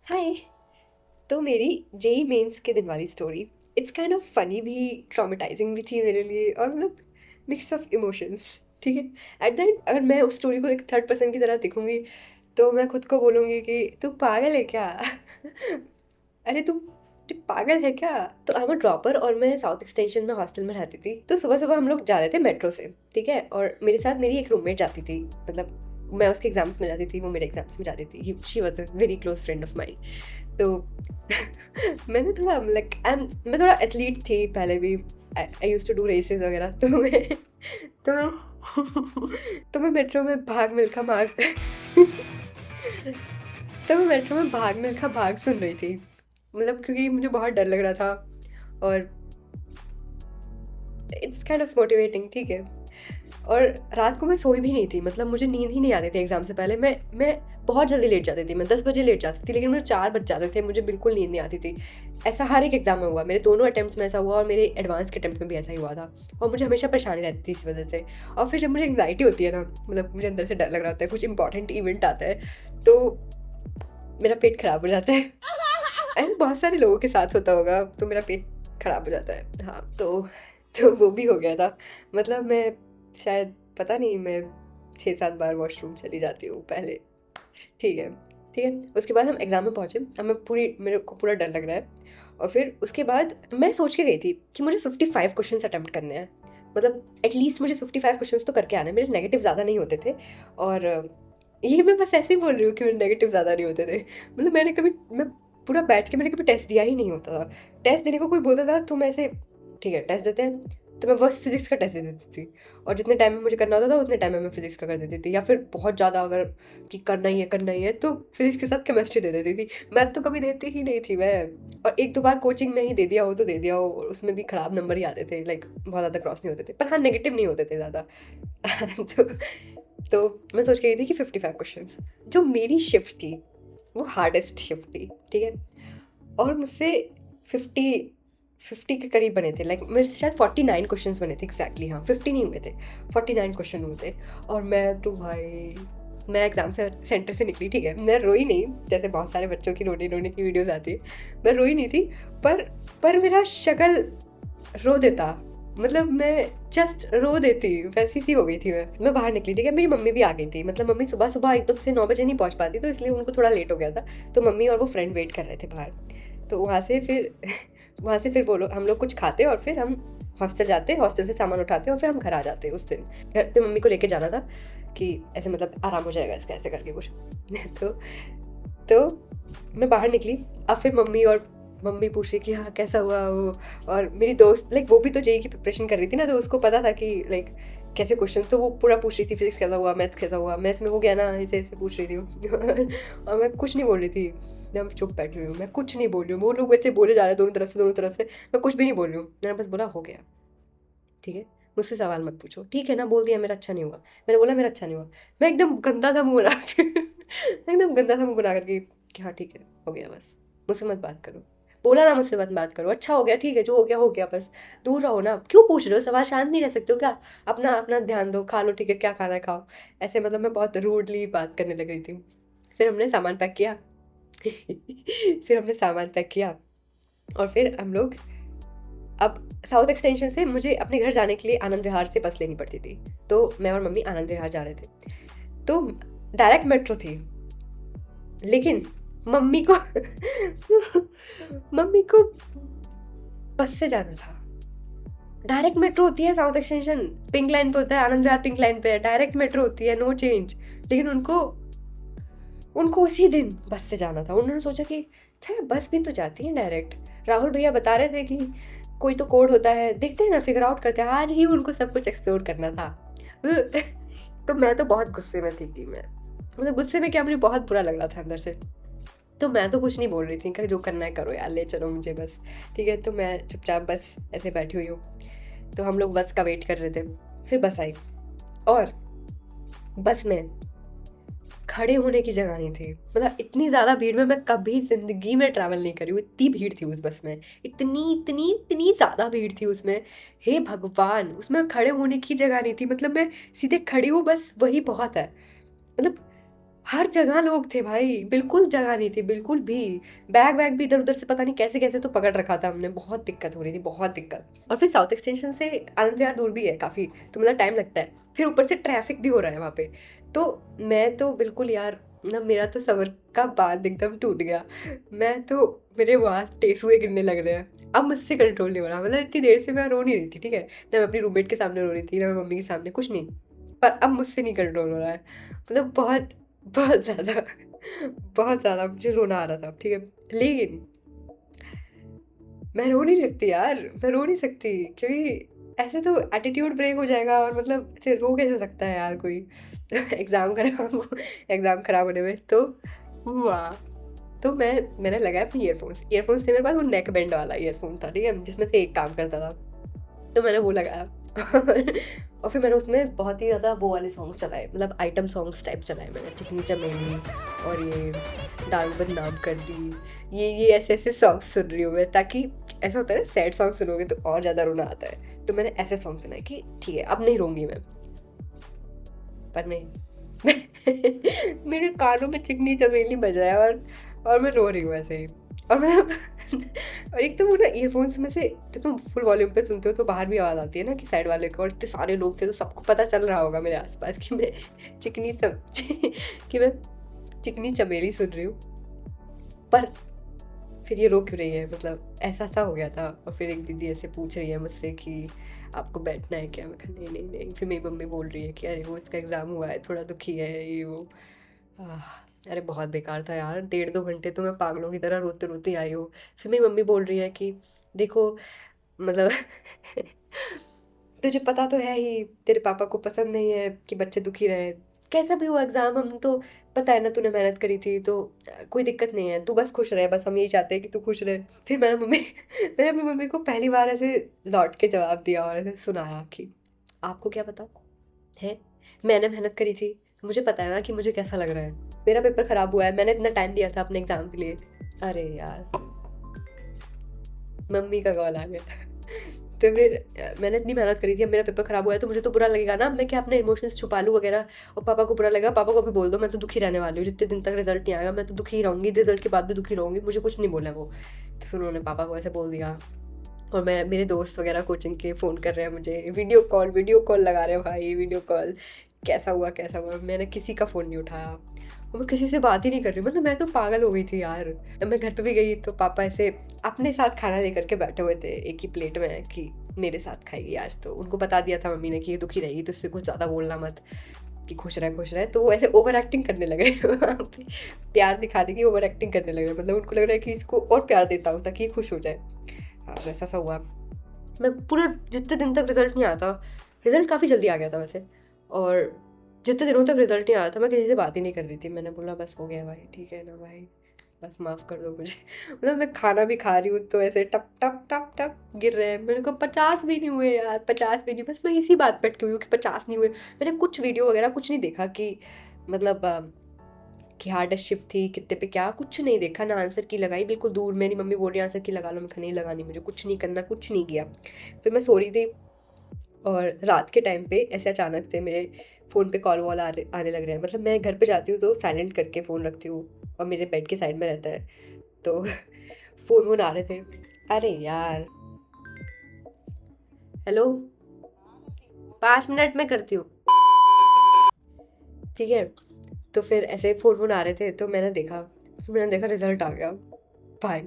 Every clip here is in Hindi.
हाय। तो मेरी जेई मेंस के दिन वाली story, it's kind of funny भी, ट्रॉमेटाइजिंग भी थी मेरे लिए, और मतलब मिक्स ऑफ इमोशंस। ठीक है, एट द एंड अगर मैं उस स्टोरी को एक थर्ड पर्सन की तरह दिखूंगी तो मैं खुद को बोलूँगी कि तू पागल है क्या। अरे तू पागल है क्या। तो आई एम अ ड्रॉपर और मैं साउथ एक्सटेंशन में हॉस्टल में रहती थी। तो सुबह सुबह हम लोग जा रहे थे मेट्रो से, ठीक है, और मेरे साथ मेरी एक रूममेट जाती थी। मतलब मैं उसके एग्जाम्स में जाती थी, वो मेरे एग्जाम्स में जाती थी। She was a very close friend of mind. तो मैंने थोड़ा लाइक मैं थोड़ा एथलीट थी पहले भी। आई यूज टू डू रेसेस वगैरह। तो मैं तो मैं मेट्रो में भाग मिल्खा भाग तो मैं मेट्रो में भाग मिल्खा भाग सुन रही थी। मतलब क्योंकि मुझे बहुत डर लग रहा था, और इट्स काइंड ऑफ मोटिवेटिंग, ठीक है। और रात को मैं सोई भी नहीं थी, मतलब मुझे नींद ही नहीं आती थी। एग्ज़ाम से पहले मैं बहुत जल्दी लेट जाती थी। मैं 10 बजे लेट जाती थी, लेकिन मुझे 4 बज जाते थे, मुझे बिल्कुल नींद नहीं आती थी। ऐसा हर एक एग्ज़ाम में हुआ, मेरे दोनों अटेम्प्ट्स में ऐसा हुआ, और मेरे एडवांस के अटेम्प्ट में भी ऐसा ही हुआ था। और मुझे हमेशा परेशानी रहती थी इस वजह से। और फिर जब मुझे एंग्जाइटी होती है ना, मतलब मुझे अंदर से डर लग रहा होता है, कुछ इंपॉर्टेंट इवेंट आता है, तो मेरा पेट खराब हो जाता है। ऐसे बहुत सारे लोगों के साथ होता होगा, तो मेरा पेट खराब हो जाता है। हाँ, तो वो भी हो गया था। मतलब मैं शायद, पता नहीं, मैं 6-7 बार वॉशरूम चली जाती हूँ पहले। ठीक है, ठीक है। उसके बाद हम एग्ज़ाम में पहुँचे। अब मेरे को पूरा डर लग रहा है। और फिर उसके बाद मैं सोच के गई थी कि मुझे 55 क्वेश्चंस अटेम्प्ट करने हैं। मतलब एटलीस्ट मुझे 55 क्वेश्चंस तो करके आने हैं। मेरे नेगेटिव ज़्यादा नहीं होते थे। और ये मैं बस ऐसे ही बोल रही हूँ कि मेरे नेगेटिव ज़्यादा नहीं होते थे। मतलब मैं पूरा बैठ के मैंने कभी टेस्ट दिया ही नहीं होता था। टेस्ट देने को कोई बोलता था तो मैं ऐसे, ठीक है टेस्ट देते हैं, तो मैं बस फिजिक्स का टेस्ट दे देती थी। और जितने टाइम में मुझे करना होता था उतने टाइम में मैं फिजिक्स का कर देती थी। या फिर बहुत ज़्यादा अगर कि करना ही है तो फिजिक्स के साथ केमिस्ट्री दे देती थी। मैथ तो कभी देती ही नहीं थी मैं। और एक दो बार कोचिंग में ही दे दिया हो तो दे दिया हो, और उसमें भी ख़राब नंबर ही आते थे, लाइक बहुत ज़्यादा क्रॉस नहीं होते थे, पर हाँ नेगेटिव नहीं होते थे ज़्यादा। तो तो मैं सोच के गई थी कि 55 क्वेश्चंस। जो मेरी शिफ्ट थी वो हार्डेस्ट शिफ्ट थी, ठीक है। और मुझसे 50 50 के करीब बने थे। लाइक मेरे से शायद 49 क्वेश्चंस बने थे एग्जैक्टली। हाँ, 50 नहीं हुए थे, 49 क्वेश्चन हुए थे। और मैं तो भाई, मैं एग्ज़ाम से सेंटर से निकली, ठीक है, मैं रोई नहीं जैसे बहुत सारे बच्चों की रोने रोने की वीडियोस आती है। मैं रोई नहीं थी, पर पर मेरा शक्ल रो देता। मतलब मैं जस्ट रो देती, वैसी सी हो गई थी मैं बाहर निकली, ठीक है। मेरी मम्मी भी आ गई थी। मतलब मम्मी सुबह सुबह एकदम से 9 बजे नहीं पहुंच पाती, तो इसलिए उनको थोड़ा लेट हो गया था। तो मम्मी और वो फ्रेंड वेट कर रहे थे बाहर। तो वहाँ से फिर वो लोग, हम लोग कुछ खाते और फिर हम हॉस्टल जाते, हॉस्टल से सामान उठाते और फिर हम घर आ जाते। उस दिन घर पे मम्मी को लेके जाना था कि ऐसे मतलब आराम हो जाएगा इसका, ऐसे करके कुछ। तो तो मैं बाहर निकली। अब फिर मम्मी पूछ रही कि हाँ कैसा हुआ वो। और मेरी दोस्त, लाइक वो भी तो जेई की प्रिपरेशन कर रही थी ना, तो उसको पता था कि लाइक कैसे क्वेश्चन, तो वो पूरा पूछ रही थी फिजिक्स कैसा हुआ, मैथ्स कैसा हुआ। मैथ्स में वो क्या ना ऐसे ऐसे पूछ रही थी। और मैं कुछ नहीं बोल रही थी, एकदम चुप बैठी हुई हूँ, मैं कुछ नहीं बोल रही हूँ। वो लोग वैसे बोले जा रहे हैं दोनों तरफ से, मैं कुछ भी नहीं बोल रही हूँ। मैंने बस बोला हो गया, ठीक है, मुझसे सवाल मत पूछो, ठीक है ना। बोल दिया मेरा अच्छा नहीं हुआ। मैंने बोला मेरा अच्छा नहीं हुआ। मैं एकदम गंदा सा मुंह बना के मैं एकदम गंदा सा मुंह बना करके कि हाँ ठीक है हो गया, बस मुझसे मत बात करो। बोला ना मुझसे मत बात करो, अच्छा हो गया, ठीक है, जो हो गया बस। दूर रहो ना, क्यों पूछ रहे हो सवाल, शांत नहीं रह सकते हो क्या। अपना अपना ध्यान दो, खा लो, ठीक है, क्या खाना है खाओ। ऐसे मतलब मैं बहुत रूडली बात करने लग रही थी। फिर हमने सामान पैक किया। फिर हमने सामान पैक किया और फिर हम लोग, अब साउथ एक्सटेंशन से मुझे अपने घर जाने के लिए आनंद विहार से बस लेनी पड़ती थी। तो मैं और मम्मी आनंद विहार जा रहे थे। तो डायरेक्ट मेट्रो थी, लेकिन मम्मी को मम्मी को बस से जाना था। डायरेक्ट मेट्रो होती है साउथ एक्सटेंशन, पिंक लाइन पे होता है, आनंद विहार पिंक लाइन पे है, डायरेक्ट मेट्रो होती है, नो चेंज। लेकिन उनको उनको उसी दिन बस से जाना था। उन्होंने सोचा कि अच्छा बस भी तो जाती है डायरेक्ट। राहुल भैया बता रहे थे कि कोई तो कोड होता है, देखते हैं ना, फिगर आउट करते हैं। आज ही उनको सब कुछ एक्सप्लोर करना था। तो मैं तो बहुत गुस्से में थी कि मैं, मतलब गुस्से में क्या, मुझे बहुत बुरा लग रहा था अंदर से। तो मैं तो कुछ नहीं बोल रही थी कि जो करना है करो यार, ले चलो मुझे बस, ठीक है। तो मैं चुपचाप बस ऐसे बैठी हुई हूँ। तो हम लोग बस का वेट कर रहे थे। फिर बस आई, और बस में खड़े होने की जगह नहीं थी। मतलब इतनी ज़्यादा भीड़ में मैं कभी ज़िंदगी में ट्रैवल नहीं करी हूँ। इतनी भीड़ थी उस बस में, इतनी इतनी इतनी ज़्यादा भीड़ थी उसमें। हे भगवान, उसमें खड़े होने की जगह नहीं थी। मतलब मैं सीधे खड़ी हूँ, बस वही बहुत है। मतलब हर जगह लोग थे भाई, बिल्कुल जगह नहीं थी, बिल्कुल भी। बैग वैग भी इधर-उधर से पता नहीं कैसे-कैसे तो पकड़ रखा था हमने, बहुत दिक्कत हो रही थी, बहुत दिक्कत। और फिर साउथ एक्सटेंशन से आनंद विहार दूर भी है काफ़ी, तो मतलब टाइम लगता है। फिर ऊपर से ट्रैफिक भी हो रहा है वहाँ पे। तो मैं तो बिल्कुल यार, ना मेरा तो सब्र का बाँध एकदम टूट गया। मैं तो, मेरे वहाँ टेसुए गिरने लग रहे हैं। अब मुझसे कंट्रोल नहीं हो रहा, मतलब इतनी देर से मैं रो नहीं रही थी, ठीक है? ना मैं अपनी रूममेट के सामने रो रही थी, ना मैं मम्मी के सामने, कुछ नहीं। पर अब मुझसे नहीं कंट्रोल हो रहा है। मतलब बहुत बहुत ज़्यादा बहुत ज़्यादा मुझे रोना आ रहा था, ठीक है? लेकिन मैं रो नहीं सकती यार, मैं रो नहीं सकती, क्योंकि ऐसे तो एटीट्यूड ब्रेक हो जाएगा, और मतलब ऐसे रो कैसे सकता है यार कोई एग्ज़ाम खराब होने में। तो हुआ, तो मैंने लगाया अपनी ईयरफ़ोन्स थे मेरे पास, वो नेक बैंड वाला ईयरफ़ोन था, ठीक है? जिसमें से एक काम करता था। तो मैंने वो लगाया और फिर मैंने उसमें बहुत ही ज़्यादा वो वाले सॉन्ग चलाए, मतलब आइटम सॉन्ग्स टाइप चलाए मैंने, चिकनी चमेली और ये दारू बदनाम कर दी, ये ऐसे सॉन्ग्स सुन रही हूँ मैं, ताकि ऐसा होता है ना, सैड सॉन्ग सुनोगे तो और ज़्यादा रोना आता है। तो मैंने ऐसे सॉन्ग सुनाए कि ठीक है अब नहीं रोऊंगी मैं। पर नहीं मेरे कानों में चिकनी चमेली बज रहा है, और मैं रो रही हूँ ऐसे ही। और मैं और एक तो वो ना ईयरफोन्स में से जब तुम फुल वॉल्यूम पे सुनते हो तो बाहर भी आवाज़ आती है ना कि साइड वाले को, और इतने सारे लोग थे तो सबको पता चल रहा होगा मेरे आसपास कि मैं चिकनी सम कि मैं चिकनी चमेली सुन रही हूँ। पर फिर ये रो क्यों रही है, मतलब ऐसा सा हो गया था। और फिर एक दीदी ऐसे पूछ रही है मुझसे कि आपको बैठना है क्या? मैं कहा नहीं नहीं नहीं। फिर मेरी मम्मी बोल रही है कि अरे वो इसका एग्ज़ाम हुआ है, थोड़ा दुखी है ये वो। आह, अरे बहुत बेकार था यार, 1.5-2 घंटे तो मैं पागलों की तरह रोते रोते आई हूँ। फिर मेरी मम्मी बोल रही है कि देखो, मतलब तुझे पता तो है ही, तेरे पापा को पसंद नहीं है कि बच्चे दुखी रहे। कैसा भी हुआ एग्ज़ाम, हम तो, पता है ना तूने मेहनत करी थी, तो कोई दिक्कत नहीं है, तू बस खुश रहे, बस हम यही चाहते हैं कि तू खुश रहे। फिर मैंने मम्मी मैंने अपनी मम्मी को पहली बार ऐसे लौट के जवाब दिया और ऐसे सुनाया कि आपको क्या पता है, मैंने मेहनत करी थी, मुझे पता है ना कि मुझे कैसा लग रहा है। मेरा पेपर ख़राब हुआ है, मैंने इतना टाइम दिया था अपने एग्ज़ाम के लिए। अरे यार, मम्मी का कॉल आ गया। तो फिर मैंने इतनी मेहनत करी थी, अब मेरा पेपर ख़राब हुआ है तो मुझे तो बुरा लगेगा ना, मैं क्या अपने इमोशंस छुपा लूँ वगैरह, और पापा को बुरा लगेगा। पापा को भी बोल दो मैं तो दुखी रहने वाली हूँ, जितने दिन तक रिजल्ट नहीं आएगा मैं तो दुखी ही रहूँगी, रिजल्ट के बाद भी दुखी रहूँगी, मुझे कुछ नहीं बोला वो। तो फिर उन्होंने पापा को ऐसे बोल दिया। और मैं, मेरे दोस्त वगैरह कोचिंग के फ़ोन कर रहे हैं मुझे, वीडियो कॉल लगा रहे हैं भाई, वीडियो कॉल, कैसा हुआ कैसा हुआ। मैंने किसी का फ़ोन नहीं उठाया, और मैं किसी से बात ही नहीं कर रही, मतलब मैं तो पागल हो गई थी यार। मैं घर पे भी गई तो पापा ऐसे अपने साथ खाना लेकर के बैठे हुए थे एक ही प्लेट में कि मेरे साथ खाएगी आज। तो उनको बता दिया था मम्मी ने कि ये दुखी रहेगी तो उससे कुछ ज़्यादा बोलना मत, कि खुश रहे। तो वो ऐसे ओवर एक्टिंग करने लगे वहाँ पे, प्यार दिखाने की ओवर एक्टिंग करने लगे, मतलब उनको लग रहा है कि इसको और प्यार देता हूँ ताकि ये खुश हो जाए। हाँ, वैसा सा हुआ। मैं पूरा, जितने दिन तक रिजल्ट नहीं आया था, रिजल्ट काफ़ी जल्दी आ गया था वैसे, और जितने दिनों तक रिजल्ट नहीं आया था मैं किसी से बात ही नहीं कर रही थी। मैंने बोला बस हो गया भाई, ठीक है ना भाई, बस माफ़ कर दो मुझे। मतलब मैं खाना भी खा रही हूँ तो ऐसे टप टप टप टप गिर रहे हैं। मेरे को 50 भी नहीं हुए यार, 50 भी नहीं, बस मैं इसी बात पे अटकी हुई हूँ कि 50 नहीं हुए। मैंने कुछ वीडियो वगैरह कुछ नहीं देखा कि मतलब कि हार्डेस्ट शिफ्ट थी कितने पे, क्या कुछ नहीं देखा, ना आंसर की लगाई, बिल्कुल दूर। मेरी मम्मी बोल रही है आंसर की लगा लो, मैं नहीं लगानी, मुझे कुछ नहीं करना, कुछ नहीं किया। फिर मैं सो रही थी, और रात के टाइम पे ऐसे अचानक से मेरे फ़ोन पे कॉल वॉल आने लग रहे हैं। मतलब मैं घर पे जाती हूँ तो साइलेंट करके फ़ोन रखती हूँ, और मेरे बेड के साइड में रहता है, तो फ़ोन वोन आ रहे थे। अरे यार, हेलो, 5 मिनट में करती हूँ, ठीक है? तो फिर ऐसे फ़ोन वोन आ रहे थे तो मैंने देखा रिज़ल्ट आ गया भाई।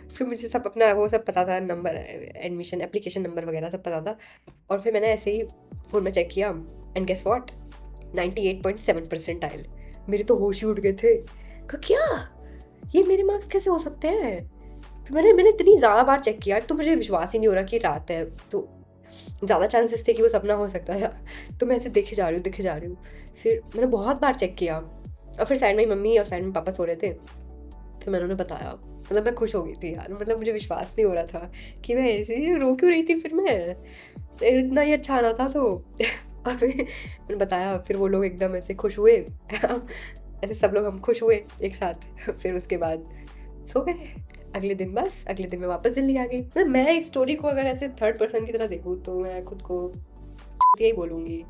फिर मुझे सब अपना वो सब पता था, नंबर, एडमिशन एप्लीकेशन नंबर वगैरह सब पता था। और फिर मैंने ऐसे ही फ़ोन में चेक किया, एंड गेस व्हाट, 98.7 परसेंटाइल। मेरे तो होश ही उड़ गए थे। कहा क्या, ये मेरे मार्क्स कैसे हो सकते हैं? फिर मैंने इतनी ज़्यादा बार चेक किया तो मुझे विश्वास ही नहीं हो रहा कि रात है, तो ज़्यादा चांसेस थे कि वो सपना हो सकता था। तो मैं ऐसे देखे जा रही हूँ। फिर मैंने बहुत बार चेक किया, और फिर साइड में मम्मी और साइड में पापा सो रहे थे। फिर मैंने उन्हें बताया, मतलब मैं खुश हो गई थी यार, मतलब मुझे विश्वास नहीं हो रहा था कि मैं ऐसे ही रो क्यों रही थी। फिर मैं, इतना ही अच्छा आना था तो और फिर मैंने बताया, फिर वो लोग एकदम ऐसे खुश हुए ऐसे सब लोग हम खुश हुए एक साथ। फिर उसके बाद सो गए। अगले दिन मैं वापस दिल्ली आ गई। मतलब मैं इस स्टोरी को अगर ऐसे थर्ड पर्सन की तरह देखूँ तो मैं खुद को यही बोलूँगी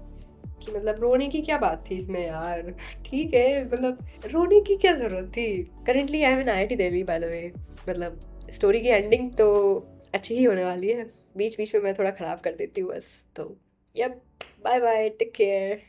कि मतलब रोने की क्या बात थी इसमें यार। ठीक है, मतलब रोने की क्या ज़रूरत थी। Currently I am in IIT Delhi by the way. मतलब स्टोरी की एंडिंग तो अच्छी ही होने वाली है, बीच बीच में मैं थोड़ा ख़राब कर देती हूँ बस। तो yup, bye bye, take care.